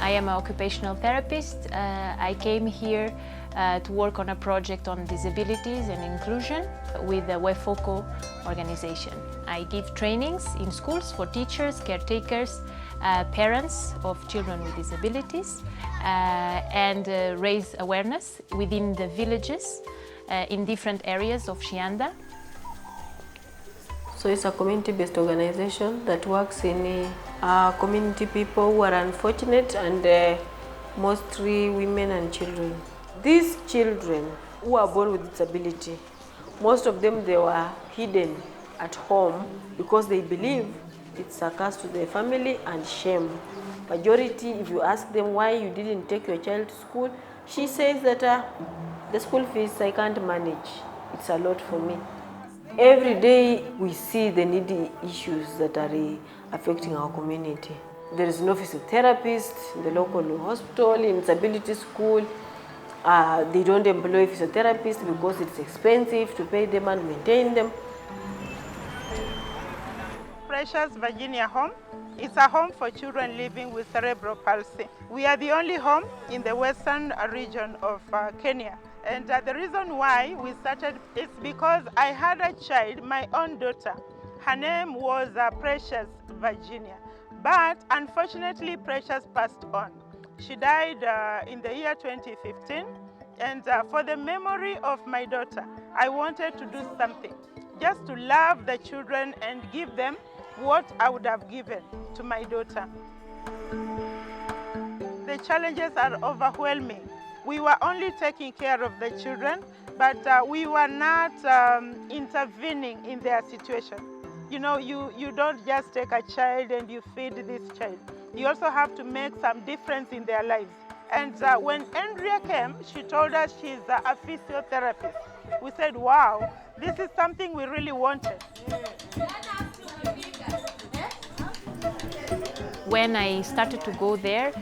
I am an occupational therapist. I came here to work on a project on disabilities and inclusion with the WEFOCO organization. I give trainings in schools for teachers, caretakers, parents of children with disabilities, and raise awareness within the villages in different areas of Shianda. So it's a community-based organization that works in community people who are unfortunate, and mostly women and children. These children who are born with disability, most of them they were hidden at home because they believe it's a curse to their family and shame. Majority, if you ask them why you didn't take your child to school, she says that the school fees I can't manage. It's a lot for me. Every day we see the needy issues that are affecting our community. There is no physiotherapist in the local hospital, in disability school. They don't employ physiotherapists because it's expensive to pay them and maintain them. Precious Virgina Home is a home for children living with cerebral palsy. We are the only home in the western region of Kenya. And the reason why we started is because I had a child, my own daughter. Her name was Precious Virginia. But unfortunately, Precious passed on. She died in the year 2015. And for the memory of my daughter, I wanted to do something, just to love the children and give them what I would have given to my daughter. The challenges are overwhelming. We were only taking care of the children, but we were not intervening in their situation. You know, you don't just take a child and you feed this child. You also have to make some difference in their lives. And when Andreia came, she told us she's a physiotherapist. We said, wow, this is something we really wanted. When I started to go there,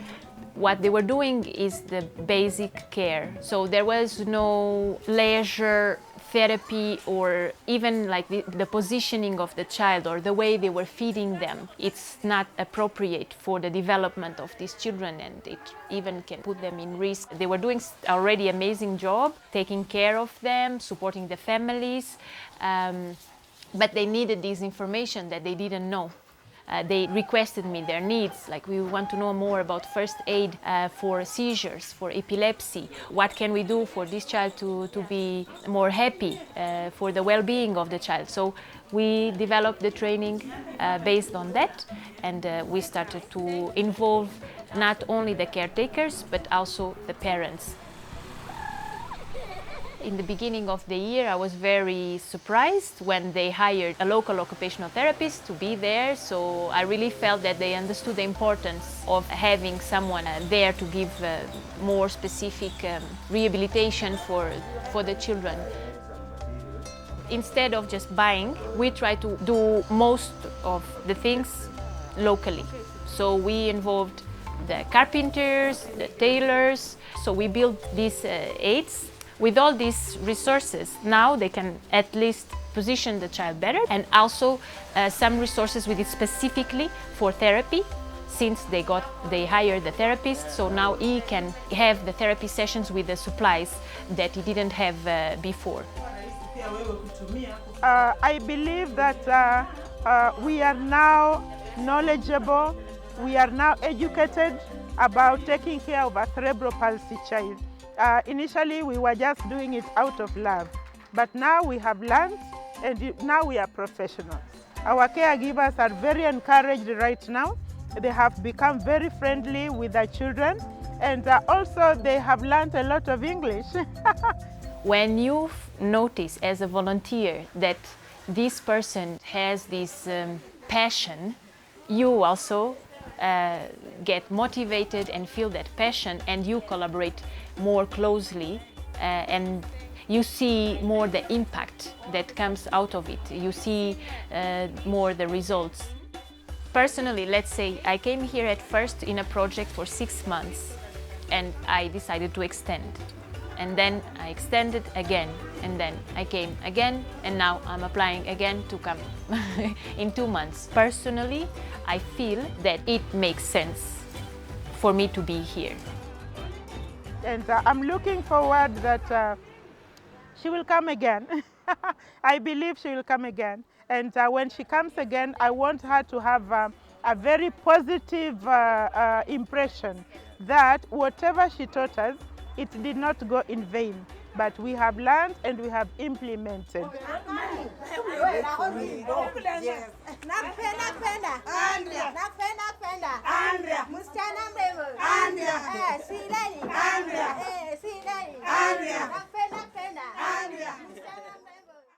what they were doing is the basic care. So there was no leisure therapy or even like the positioning of the child or the way they were feeding them. It's not appropriate for the development of these children, and it even can put them in risk. They were doing already amazing job, taking care of them, supporting the families, but they needed this information that they didn't know. They requested me their needs, like we want to know more about first aid for seizures, for epilepsy. What can we do for this child to be more happy, for the well-being of the child? So we developed the training based on that, and we started to involve not only the caretakers, but also the parents. In the beginning of the year, I was very surprised when they hired a local occupational therapist to be there. So I really felt that they understood the importance of having someone there to give more specific rehabilitation for the children. Instead of just buying, we try to do most of the things locally. So we involved the carpenters, the tailors. So we built these aids. With all these resources, now they can at least position the child better, and also some resources with it specifically for therapy, since they hired the therapist, so now he can have the therapy sessions with the supplies that he didn't have before. I believe that we are now knowledgeable, we are now educated about taking care of a cerebral palsy child. Initially, we were just doing it out of love, but now we have learned, and now we are professionals. Our caregivers are very encouraged right now. They have become very friendly with their children, and also they have learned a lot of English. When you notice as a volunteer that this person has this passion, you also get motivated and feel that passion, and you collaborate more closely, and you see more the impact that comes out of it. You see more the results. Personally, let's say I came here at first in a project for 6 months, and I decided to extend. And then I extended again, and then I came again, and now I'm applying again to come in 2 months. Personally, I feel that it makes sense for me to be here. And I'm looking forward that she will come again. I believe she will come again. And when she comes again, I want her to have a very positive impression that whatever she taught us, it did not go in vain, but we have learned and we have implemented.